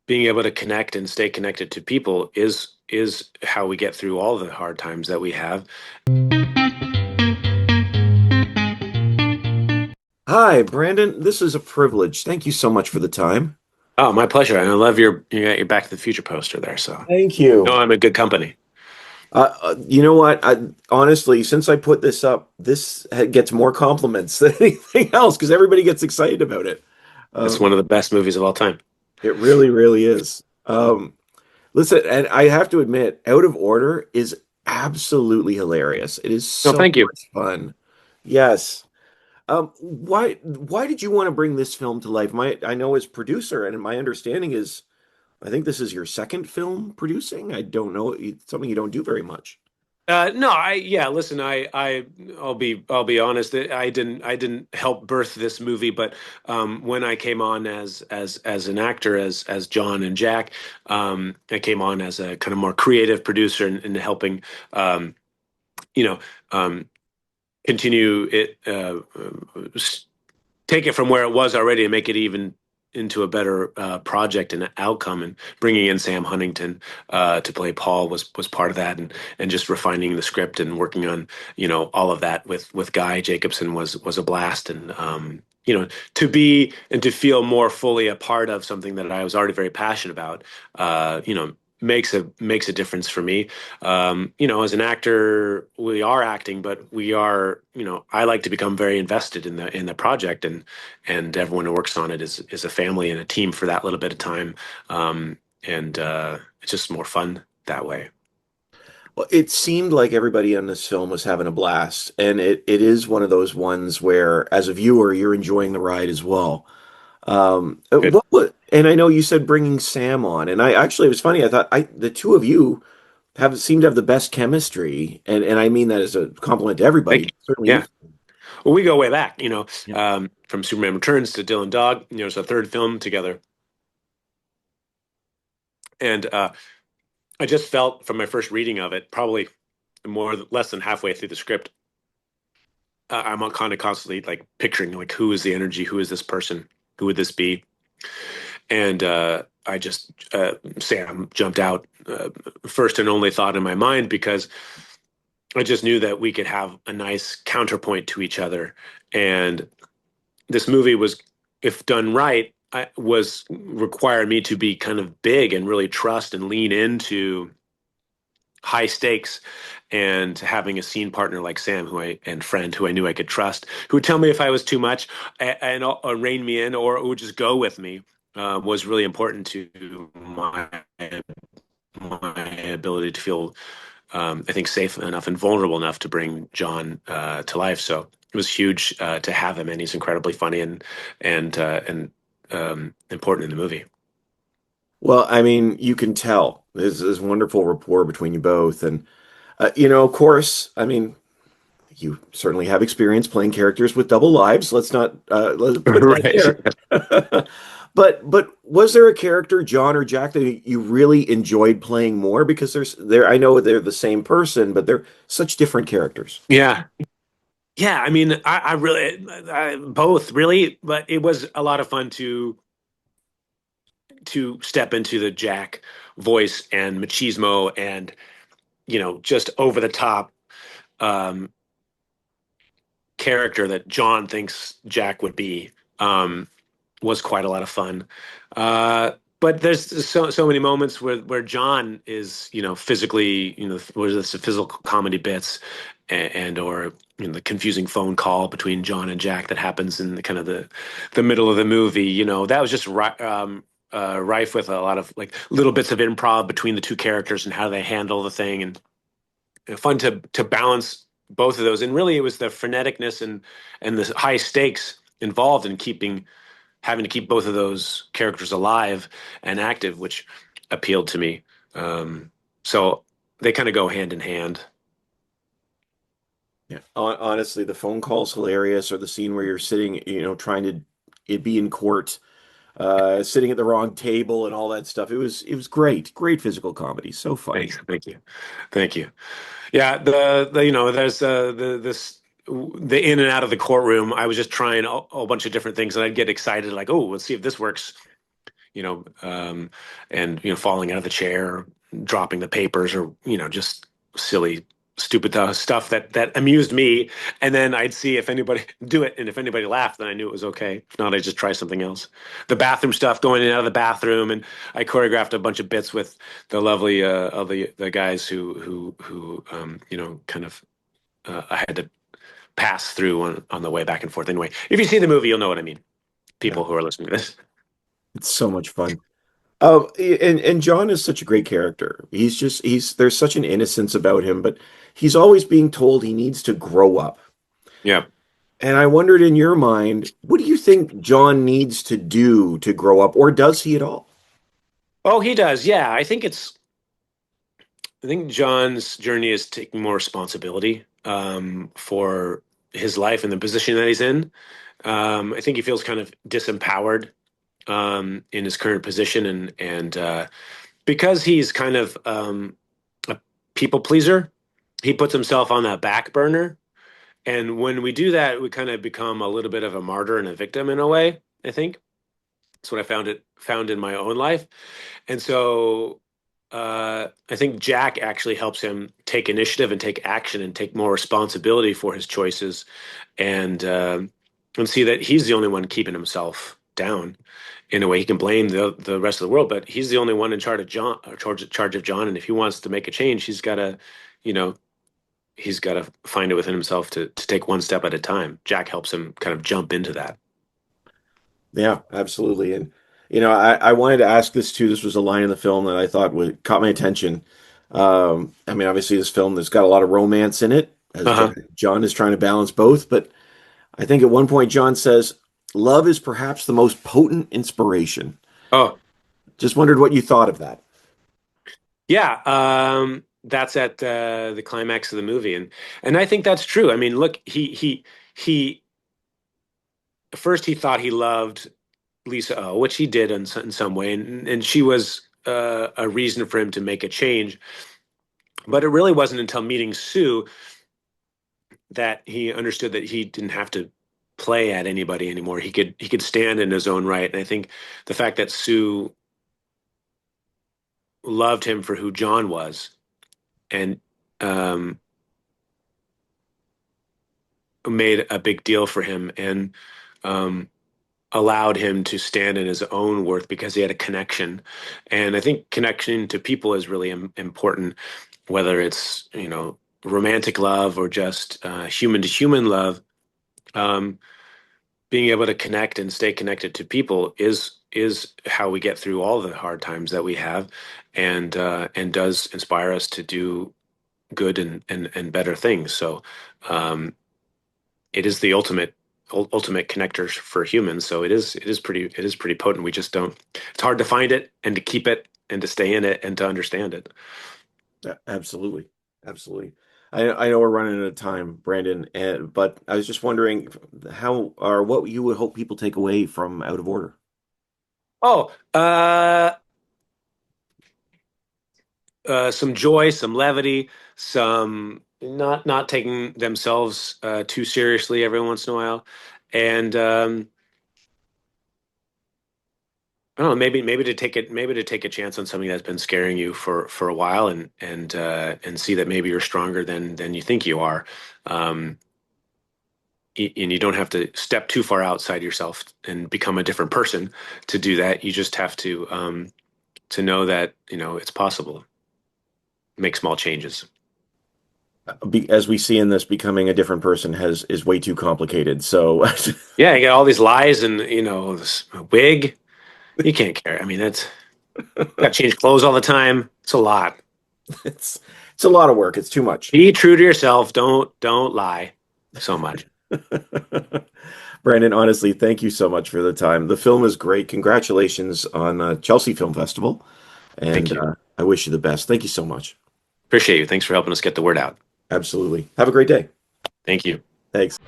being able to connect and stay connected to people is how we get through all the hard times that we have. Hi, Brandon. This is a privilege. Thank you so much for the time. Oh, my pleasure. And I love you got your Back to the Future poster there. So Thank no, you. I'm in good company. You know what? Honestly, since I put this up, gets more compliments than anything else because everybody gets excited about it. It's Um, one of the best movies of all time. it really, really is. Listen, and I have to admit, Out of Order is absolutely hilarious. It is No, so thank you. much fun. Yes. Why did you want to bring this film to life? I know as producer, and my understanding is I think this is your second film producing. I don't know. It's something you don't do very much. No, yeah, listen, I'll be honest. I didn't help birth this movie, but when I came on as an actor as John and Jack, I came on as a kind of more creative producer and helping um, you know um, continue it, take it from where it was already and make it even into a better project and outcome. And bringing in Sam Huntington to play Paul was part of that, and just refining the script and working on all of that with Guy Jacobson was a blast. And to be and to feel more fully a part of something that I was already very passionate about, makes a difference for me. As an actor, we are acting, but we are, I like to become very invested in the project, and everyone who works on it is a family and a team for that little bit of time. And it's just more fun that way. Well, it seemed like everybody on this film was having a blast, and it is one of those ones where, as a viewer, you're enjoying the ride as well. Good. And I know you said bringing Sam on, and I actually it was funny. I thought the two of you have seem to have the best chemistry, and I mean that as a compliment to Thank everybody. you. Certainly, you. Yeah. Well, we go way back, Yeah. from Superman Returns to Dylan Dog. It's a third film together, and I just felt from my first reading of it, probably less than halfway through the script, I'm kind of constantly like picturing like who is the energy, who is this person, who would this be, and I just Sam jumped out, first and only thought in my mind, because I just knew that we could have a nice counterpoint to each other, and this movie was, if done right, was require me to be kind of big and really trust and lean into high stakes, and having a scene partner like Sam, and friend who I knew I could trust, who would tell me if I was too much, and rein me in, or would just go with me, was really important to my ability to feel, I think, safe enough and vulnerable enough to bring John to life. So it was huge to have him, and he's incredibly funny and important in the movie. Well, I mean, you can tell there's wonderful rapport between you both, and of course, I mean, you certainly have experience playing characters with double lives. Let's put that Right. there. But was there a character, John or Jack, that you really enjoyed playing more? Because I know they're the same person, but they're such different characters. Yeah. Yeah, I mean, I really, both really, but it was a lot of fun to step into the Jack voice and machismo, and just over the top um, character that John thinks Jack would be, um, was quite a lot of fun. Uh, but there's so many moments where John is, physically, what is the physical comedy bits, and or the confusing phone call between John and Jack that happens in the kind of the middle of the movie. That was just rife with a lot of like little bits of improv between the two characters and how they handle the thing, and fun to balance both of those. And really, it was the freneticness and the high stakes involved in having to keep both of those characters alive and active, which appealed to me. So they kind of go hand in hand. Yeah. Honestly, the phone call's hilarious, or the scene where you're sitting, trying to it be in court, sitting at the wrong table and all that stuff. It was great, great physical comedy, so funny. Thanks, thank you, thank you. Yeah, there's the in and out of the courtroom. I was just trying a bunch of different things, and I'd get excited, like, oh, let's see if this works. you know, and falling out of the chair, dropping the papers, or just silly, stupid stuff that amused me. And then I'd see if anybody do it, and if anybody laughed, then I knew it was okay. If not, I'd just try something else. The bathroom stuff, going in and out of the bathroom, and I choreographed a bunch of bits with the lovely of the guys who kind of I had to pass through on the way back and forth. Anyway, if you see the movie, you'll know what I mean. Yeah, People who are listening to this. it's so much fun. And John is such a great character. He's there's such an innocence about him, but he's always being told he needs to grow up. Yeah. And I wondered in your mind, what do you think John needs to do to grow up, or does he at all? Oh, he does. Yeah, I think John's journey is taking more responsibility for his life and the position that he's in. I think he feels kind of disempowered in his current position, and because he's kind of a people pleaser, he puts himself on that back burner. And when we do that, we kind of become a little bit of a martyr and a victim in a way. I think that's what I found in my own life. And so I think Jack actually helps him take initiative and take action and take more responsibility for his choices, and see that he's the only one keeping himself down. In a way, he can blame the rest of the world, but he's the only one in charge of John, or charge of John. And if he wants to make a change, you know, he's got to find it within himself to take one step at a time. Jack helps him kind of jump into that. Yeah, absolutely. And I wanted to ask this too. This was a line in the film that I thought would caught my attention. I mean, obviously, this film there's got a lot of romance in it, as Uh huh. John is trying to balance both. But I think at one point John says, "Love is perhaps the most potent inspiration." Oh, Just wondered what you thought of that. yeah. That's at the climax of the movie, and I think that's true. I mean, look, he first he thought he loved Lisa O, which he did in some way, and she was a reason for him to make a change. But it really wasn't until meeting Sue that he understood that he didn't have to play at anybody anymore. He could stand in his own right. And I think the fact that Sue loved him for who John was and um, made a big deal for him and um, allowed him to stand in his own worth because he had a connection. And I think connection to people is really important, whether it's romantic love or just human to human love. Um, Being able to connect and stay connected to people is how we get through all the hard times that we have, and does inspire us to do good and better things. So um, it is the ultimate connectors for humans. So it is pretty potent. We just don't. It's hard to find it and to keep it and to stay in it and to understand it. Yeah, absolutely, absolutely. I know we're running out of time, Brandon, but I was just wondering how or what you would hope people take away from Out of Order. Oh, some joy, some levity, some not taking themselves too seriously every once in a while, and I don't know, maybe to take a chance on something that's been scaring you for a while, and see that maybe you're stronger than you think you are, um, and you don't have to step too far outside yourself and become a different person to do that. You just have to know that it's possible. Make small changes. As we see in this, becoming a different person has is way too complicated. So Yeah, you got all these lies and this wig. You can't care. I mean, that's got to change clothes all the time. It's a lot. it's it's a lot of work. It's too much. Be true to yourself. Don't lie so much. Brandon, honestly, thank you so much for the time. The film is great. Congratulations on Chelsea Film Festival, Thank and you. I wish you the best. Thank you so much. Appreciate you. Thanks for helping us get the word out. Absolutely. Have a great day. Thank you. Thanks.